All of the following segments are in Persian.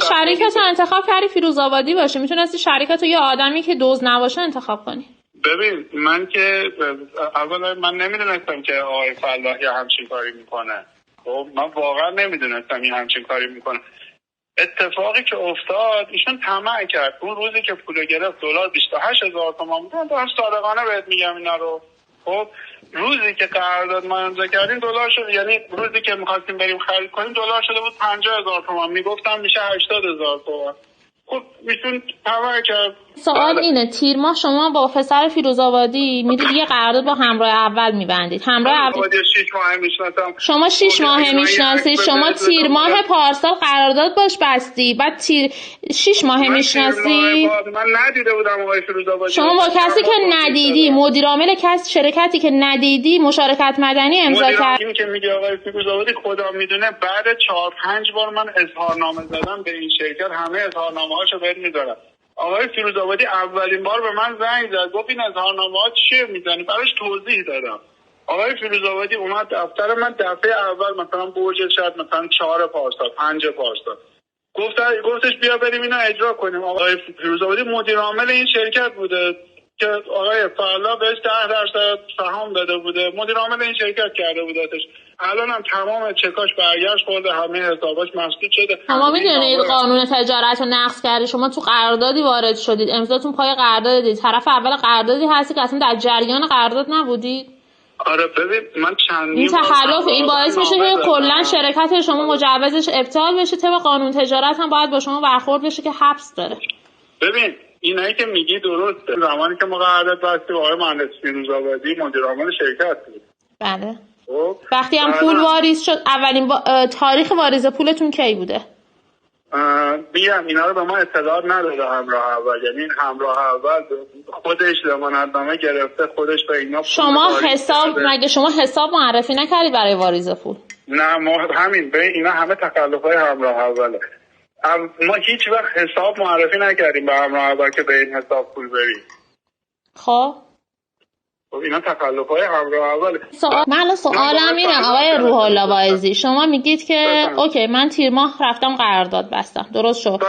شما شریکت رو انتخاب کردی فیروز آبادی باشه، میتونستی شریکت رو یه آدمی که دزد نباشه انتخاب کنی. ببین من که اولا من نمیدونستم که آقای فلاحی همچین کاری میکنه. خب من واقعا نمیدونستم این همچین کاری میکنه. اتفاقی که افتاد ایشون طمع کرد. اون روزی که پول گرفت دلار 28000 تومان بود. من صادقانه بهت میگم اینا رو. خب روزی که قرارداد ما امضا کردیم دلار شد، یعنی روزی که می‌خواستیم بریم خرید کنیم دلار شده بود 50000 تومان، میگفتم میشه 80000 تومان. خب ایشون طمع کرد. سوال اینه تیر ماه شما با پسر فیروز آبادی میرید یه قرارداد با همراه اول میبندید. همراه اول 6 ماه میشناسم. شما 6 ماه میشناسید. شما تیر ماه پارسال قرارداد باش بستی، بعد 6 ماه میشناسی. من ندیده بودم آقای فیروز آبادی. شما با کسی که ندیدی، مدیر عامل شرکتی که ندیدی مشارکت مدنی امضا کرد. این که میگه آقای فیروز آبادی خدا میدونه بعد 4-5 بار من اظهارنامه زدم به این شرکت، همه اظهارنامه‌هاشو بهت میذارم. آقای فیروز آبادی اولین بار به من زنگ زد، گفت این اظهارنامه‌ها چیه میزنی؟ براش توضیح دادم. آقای فیروز آبادی اومد دفتر من، دفعه اول مثلا برج شد مثلا 4 پارسال 5 پارسال گفتش بیا بریم اینا اجرا کنیم. آقای فیروز آبادی مدیر عامل این شرکت بوده که آقای فعلا بهش 10% سهام داده بوده، مدیر عامل این شرکت کرده بودتش. الان هم تمام چکاش برگشت خورده، همه حساباش مسدود شده. شما میدونید قانون تجارت رو نقض کردید. شما تو قراردادی وارد شدید، امضاتون پای قرارداد دادید، طرف اول قراردادی هستی که اصلا در جریان قرارداد نبودید. آره ببین من این تخلف این باعث میشه که کلا شرکت شما مجوزش ابطال بشه، طبق قانون تجارت هم باید با شما برخورد بشه که حبس داره. ببین اینایی که میگی درسته. زمانی که ما قرارداد بستیم آقای مهندس فیروز آبادی مدیر عامل شرکت بود. بله. وقتی هم پول واریز شد، اولین تاریخ واریز پولتون کی بوده؟ بیام اینا رو به ما اطلاع نداده همراه اول، یعنی همراه اول خودش ضمانتنامه گرفته، خودش به اینا شما حساب مگه شما حساب معرفی نکردید برای واریز پول؟ نه ما همین به اینا همه تکلفای همراه اوله. ما هیچ وقت حساب معرفی نکردیم به همراه اول که به این حساب پول بریم. خب اینا تکلفای همراه اوله. من سوالم اینه آقای روح الله واعظی، شما میگید که اوکی من تیر ماه رفتم قرارداد بستم، درست شد.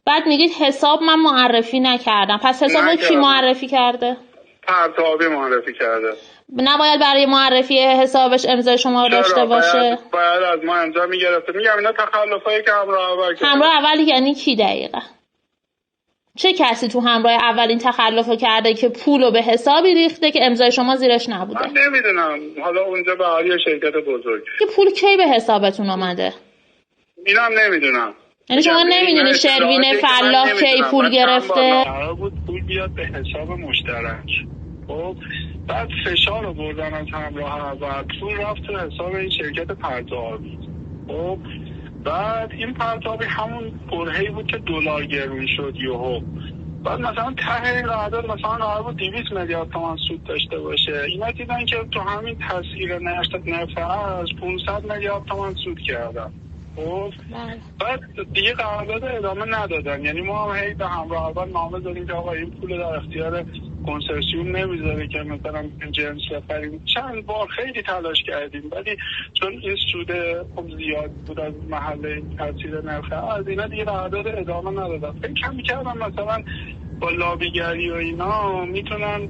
بعد میگید حساب من معرفی نکردم، پس حسابو کی معرفی کرده؟ پرتابی معرفی کرده. نباید برای معرفی حسابش امضای شما داشته باشه؟ باید از ما امضا میگرفته. میگم اینا تخلفایی که همراه اول کرده. همراه اول یعنی کی دقیقا؟ چه کسی تو همراه اول این تخلفو کرده که پولو به حسابی ریخته که امضای شما زیرش نبوده؟ من نمیدونم، حالا اونجا به عالی شرکت بزرگ که پول کی به حسابتون اومده؟ اینم نمیدونم. یعنی شما نمیدونی شروین فلاح کی پول گرفته؟ قرار بود پول بیاد به حساب مشترک. خب بعد فشار رو بردن از همراه اول، پول رفت تو حساب این شرکت پرتابی. خب بعد این پرتابی همون برهه‌ای بود که دلار گرون شد یهو. بعد مثلا ته این قرارداد مثلا قرار بود 200 میلیارد تومان سود داشته باشه. اینا دیدن که تو همین تسعیر نرخ ارز 500 میلیارد تومان سود کردن. خب بعد دیگه قرارداد ادامه ندادن. یعنی ما هم هی به همراه اول نامه دادیم که آقا این پول در اختیار کنسرسیوم نمیذاره که مثلا جنس بخریم. چند بار خیلی تلاش کردیم ولی چون این سود خب زیاد بود از محل تاثیر نرخ ارز، اینا دیگه قرارداد ادامه ندادن. فکر می‌کردم مثلا با لابیگری و اینا میتونن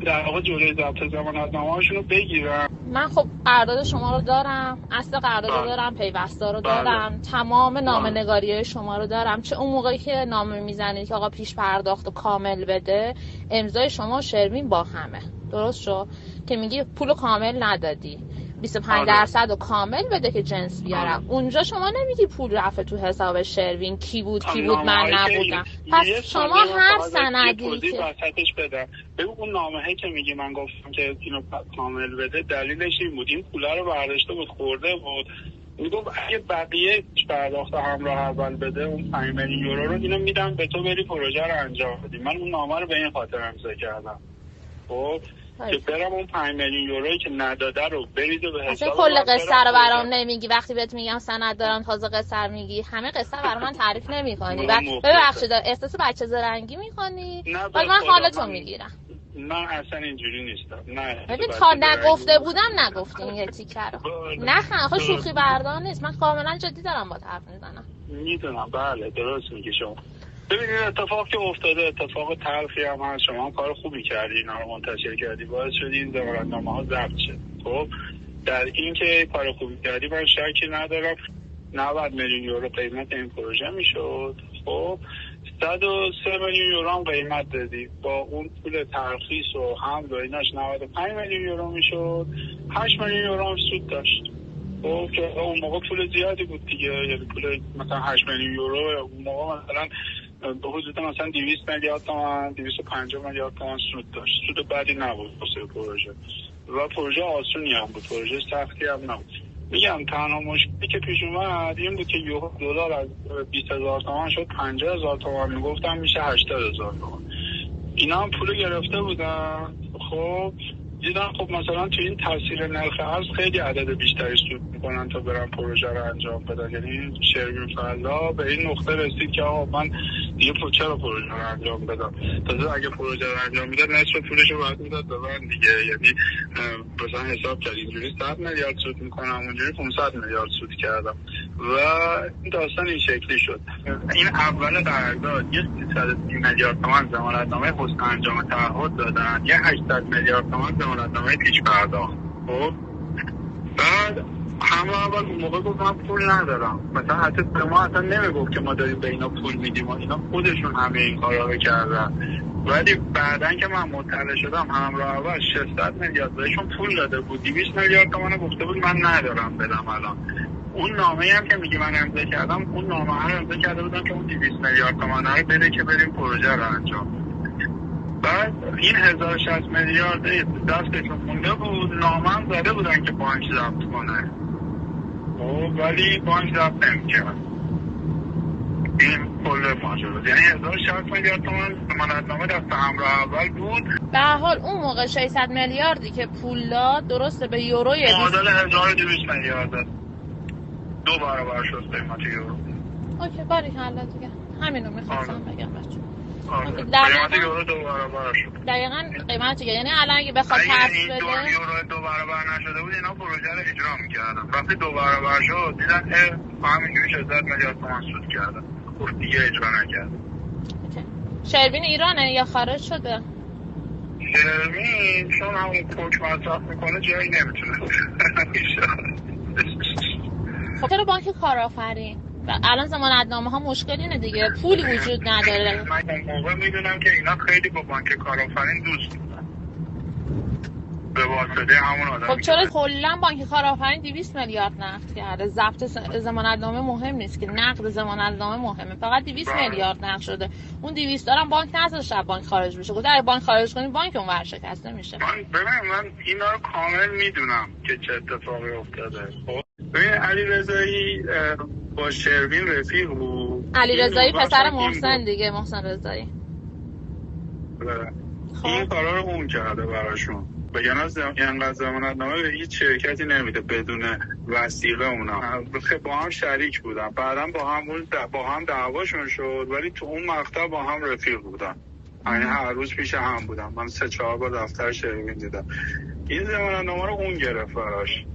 در واقع جلوی ضبط ضمانتنامه‌هاشون رو بگیرن. من خب قرارداد شما رو دارم، اصل قرارداد رو دارم، پیوسته رو دارم، تمام نامه‌نگاری‌های شما رو دارم. چه اون موقعی که نامه میزنید که آقا پیش پرداخت کامل بده، امضای شما و شروین با همه، درست شد که میگی پولو کامل ندادی، 25% رو کامل بده که جنس بیارم. اونجا شما نمیگی پول رفته تو حساب شروین، کی بود من نبودم. پس شما هر سندی که وسطش بدن بگو اون نامه‌ای که میگی من گفتم که اینو کامل بده، دلیلش این بود این پولا رو برداشته بود خورده بود، میگفت اگه بقیه پرداخت همراه اول بده اون 5 میلیون یورو رو اینو میدم به تو بری پروژه رو انجام بدی. من اون نامه رو به این خاطر امضا کردم. خب که برم اون 5 میلیون یورویی که نداده رو بریزه به حساب. اصلا کل قصه رو برام نمیگی. وقتی بهت میگم سند دارم تازه قصه میگی، همه قصه برام من تعریف نمی‌کنی. ببخشید احساس بچه زرنگی می‌کنی. ولی من حالتو میگیرم. من اصلا اینجوری نیستم. نه ببین تا نگفته بودم نگفتین یه تیکه رو. نه آخه شوخی بردار نیست. من کاملا جدی دارم با حرف میزنم. میدونم، بله درست میگی شما. ببینید اتفاق که افتاده اتفاق تلخی هم هست. شما کار خوبی کردی اینا رو منتشر کردی، باعث شدی این ضمانتنامه ها ضبط شه. خب در این که کار خوبی کردی من شکی ندارم. 90 میلیون یورو قیمت این پروژه میشد. خب 103 میلیون یورو هم قیمت دادی، با اون پول ترخیص و حمل و ایناش 95 میلیون یورو میشد. 8 میلیون یورو هم سود داشت. خب که اون موقع پول زیادی بود دیگه، یعنی پول مثلا 8 میلیون یورو اون موقع مثلا به حدود مثلا 200 میلیارد تومان 250 میلیارد تومان سود داشت. سود بدی نبود واسه پروژه و پروژه آسونی هم بود، پروژه سختی هم نبود. میگم تنها مشکلی که پیش اومد این بود که دلار از 20,000 تومان شد 50,000 تومان، میگفتم میشه 80,000 تومان. اینا هم پول گرفته بودن. خب دیدم خب مثلا تو این تاثیر نرخ ارز خیلی عدد بیشتری سود میکنن تا برن پروژه رو انجام بدن. یعنی شروین فضا به این نقطه رسید که آقا من دیگه چرا پروژه رو انجام بدم، تازه اگه پروژه رو انجام میداد نصف پولش رو باید میداد به من دیگه. یعنی مثلا حساب کرد اینجوری 100 میلیارد سود میکنم، اونجوری 500 میلیارد سود کردم و این داستان این شکلی شد. این اول قرارداد یه 330 میلیارد تومان ضمانتنامه حسن انجام تعهد دادن، یه 800 میلیارد تومان ضمانتنامه پیش پرداخت. خب بعد همه اول اون موقع گفت من پول ندارم، مثلا حتی به ما اصلا نمیگفت که ما داریم به اینا پول میدیم، اینا خودشون همه این کارا رو کردن. ولی بعدن که من مطلع شدم همراه اول 600 میلیارد بهشون پول داده بود، 200 میلیارد تومان گفته بود من ندارم بدم. الان اون نامه‌ای هم که میگه من امضا کردم، اون نامه رو امضا کرده بودم که اون 200 میلیارد تومان رو بده که بریم پروژه رو انجام. بعد این 1060 میلیارد دستشون مونده بود، نامه هم زده بودن که بانک ضبط کنه ولی بانک ضبط نمی‌کرد. این کل ماجرا، یعنی 1060 میلیارد تومان ضمانتنامه دست همراه اول بود. به هر حال اون موقع 600 میلیاردی که پول داد درسته به یوروی معادل 1200 میلیارد داد، 2 برابر شد قیمت یورو. اوکی باریکلا دیگه همینو می‌خواستم بگم بچه‌ها. قیمت یورو 2 برابر شد. دقیقاً قیمت دیگه، یعنی الان اگه بخواد پس بده یورو 2 برابر نشده بود اینا پروژه رو اجرا می‌کردن. وقتی 2 برابر شد دیدن همینجوری 600 میلیارد تومان سود کردن، گفت دیگه اجرا نکردن. شروین ایرانه یا خارج شده؟ شروین چون همون کوک مصرف میکنه جایی نمیتونه. خب چرا بانک کارآفرین؟ الان ضمانتنامه ها مشکلی اینه دیگه، پولی وجود نداره. من اون موقع میدونم که اینا خیلی با بانک کارآفرین دوست بودن به واسطه همون آدم. خب چرا کلا بانک کارآفرین 200 میلیارد نقد کرده؟ ضبط ضمانتنامه مهم نیست که، نقد ضمانتنامه مهمه. فقط 200 میلیارد نقد شده. اون 200 دارم بانک نذاشته بانک خارج بشه. گفت اگه بانک خارج کنی بانک اون ورشکسته میشه. من اینا رو کامل میدونم که چه اتفاقی افتاده. خب ببین علیرضایی با شروین رفیق بود. علیرضایی پسر محسن دیگه، محسن رضایی. این کارا رو اون کرده براشون. بگن از اینقدر ضمانتنامه به هیچ شرکتی نمیده بدون وثیقه. اونا با هم شریک بودن، بعدم با هم دعواشون شد، ولی تو اون مقطع با هم رفیق بودن، یعنی هر روز پیش هم بودن. من 3-4 بار دفتر شروین دیدم. این ضمانتنامه رو اون گرفت براش.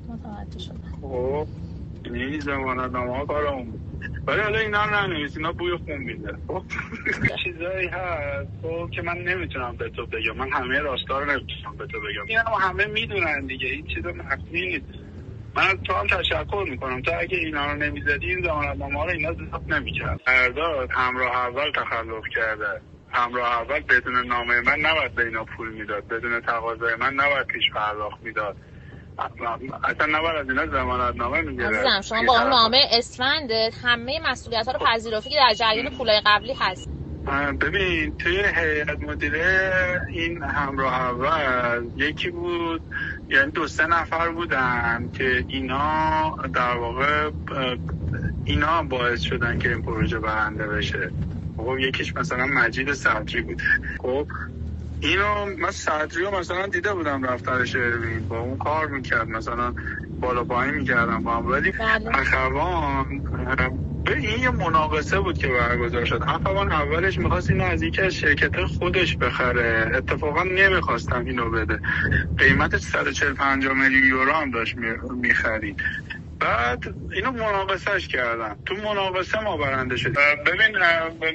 متوجه شدم. خب این ضمانتنامه ها کار اون بود، ولی حالا اینا رو ننویس، اینا بوی خون میده. چیزایی هست که من نمیتونم به تو بگم، من همه راستا رو نمیتونم به تو بگم. اینا همه میدونن دیگه، این چیز مخفی نیست. من از تو هم تشکر میکنم، تو اگه اینا رو نمیزدی این ضمانتنامه ها رو اینا ضبط نمیکرد. قرارداد همراه اول تخلف کرده. همراه اول بدون نامه من نباید به اینا پول میداد، بدون تقاضای من نباید پیش پرداخت میداد، اصلا نباید از اینا ضمانتنامه میگیره. عزیزم شما با اون نامه اسفندت همه مسئولیت ها رو پذیرفتی که در جریان پولای قبلی هست. ببین توی هیئت مدیره این همراه اول یکی بود، یعنی 2-3 نفر بودن که اینا در واقع اینا باعث شدن که این پروژه برنده بشه. خب یکیش مثلا مجید صدری بود. خب اینو من صدری رو مثلا دیده بودم رفتار شروین با اون کار میکرد، مثلا بالا پایین میکردم با هم، ولی اخوان به این یه مناقصه بود که برگزار شد. اخوان اولش میخواست اینو از یکی از شرکت خودش بخره، اتفاقا نمیخواستم اینو بده، قیمتش 140-150 میلیون یورو هم داشت میخرید. بعد اینو مناقصهش کردم، تو مناقصه ما برنده شد. ببین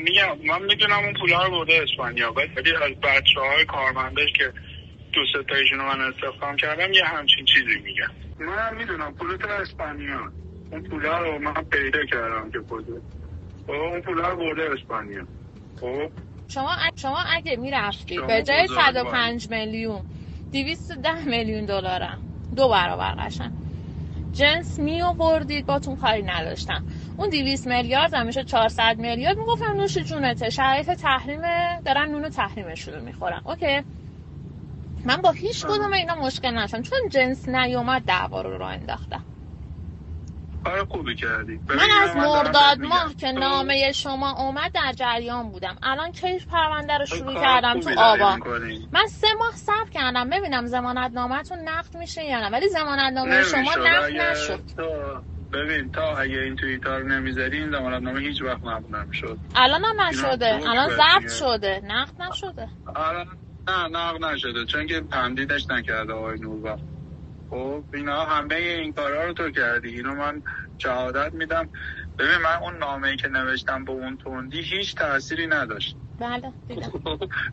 میگم من میدونم اون پولا رو برده اسپانیا، ولی از بچه‌های کارمندش که دو سه تایشون من استخدام کردم یه همچین چیزی میگم. من میدونم پولت اسپانیا، اون پولا رو من پیدا کردم که بوده، اون پولا رو برده اسپانیا. خب شما اگه میرفتی به جای 105 میلیون 210 میلیون دلارم 2 برابر قشنگ جنس می آوردید، باتون کاری نداشتم. اون 200 میلیارد هم میشه 400 میلیارد، میگفتم نوش جونته، شرایط تحریمه، دارن نون تحریمشون رو میخورن. اوکی، من با هیچ کدوم اینا مشکل نداشتم، چون جنس نیومد دعوا رو راه انداختم. کار خوبی کردی. من از مرداد ماه که نامه شما اومد در جریان بودم. الان کی پرونده رو شروع کردم تو آبان. من 3 ماه صبر کردم ببینم ضمانت نامه‌تون نقد میشه یا نه، ولی ضمانت نامه شما نقد نشد. ببین تا اگه این توییتر نمیذاری این ضمانت نامه هیچ وقت نقد نمیشد. الان هم نشده، الان ضبط شده، نقد نشده. نه نقد نشده چون که تمدیدش نکرده آقای نوربخت. خب اینا همه این کارا رو تو کردی، اینو من شهادت میدم. ببین من اون نامه‌ای که نوشتم با اون تندی هیچ تأثیری نداشت. بله دیدم.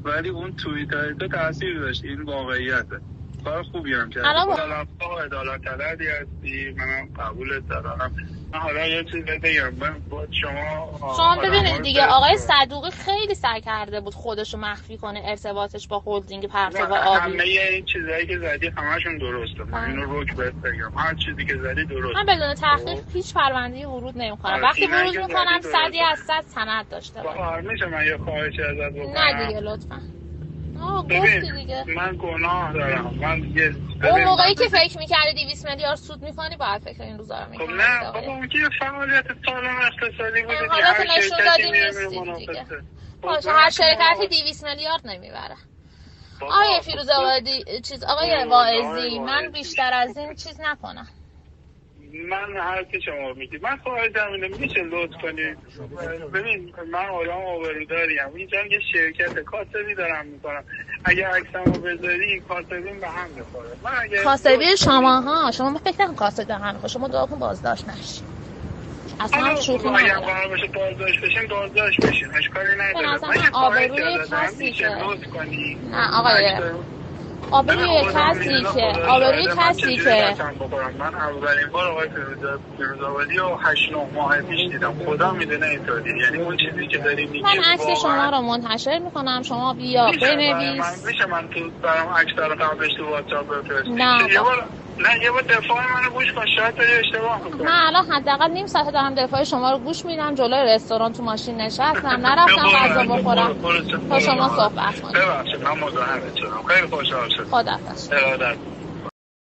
ولی اون توییتر تو تأثیر داشت، این واقعیته. کار خوبی هم کردی. عدالت طلبی هستی، منم قبولت دارم. حالا یه چیز بگم، من با شما ببینید دیگه آقای صدوقی خیلی سعی کرده بود خودشو مخفی کنه، ارتباطش با هلدینگ پرتو آبی. همه این چیزایی که زدی همشون درسته، من اینو رک بهت بگم، هر چیزی که زدی درسته. من بدون تحقیق هیچ پرونده‌ای ورود نمی‌کنم. وقتی ورود می‌کنم 100 از 100 سند داشته باشه. میشه من یه خواهشی ازت بکنم؟ نه دیگه لطفا. گفتی دیگه. من گناه دارم. اون موقعی که فکر می‌کردی 200 میلیارد سود می‌کنی باید فکر این روزا رو می‌کردی. خب نه بابا اون که فعالیت سالم اقتصادی بود دیگه. حالت نشون دادی نیستی دیگه. باشه هر شرکتی 200 میلیارد نمیبره. آقای فیروز آبادی آقای واعظی، من بیشتر از این چیز نکنم. من هر کی شما میگی، من خواهشم اینه میشه لطف کنید. ببین من آدم آبروداریم، اینجا یه شرکت کاسبی دارم میکنم، اگه عکسمو بذاری کاسبیم به هم میخوره. کاسبی شما فکر نکن کاسب به هم میخوره، شما دعا کن بازداشت نشی. اصلا شوخی ندارم. اگه قرار باشه بازداشت بشین بازداشت بشین، اشکالی نداره. من آبروی کسی که لطف کنی. نه آقای آبروی کسی که من اولین بار آقای فیروز آبادی رو 8-9 ماه پیش دیدم، خدا میدونه اینطوری، یعنی اون چیزی که داری میگی من عکس شما رو منتشر میکنم، شما بیا بنویس. میشه من تو برام عکس رو قبلش تو واتساپ بفرستی؟ نه یه بار دفاع منو گوش کن، شاید داری اشتباه میکنی. من الان حداقل نیم ساعت دارم دفاع شما رو گوش میدم، جلوی رستوران تو ماشین نشستم، نرفتم غذا بخورم تا شما صحبت کنید. ببخشید من مزاحمت شدم، خیلی خوشحال شدم. خداحافظ.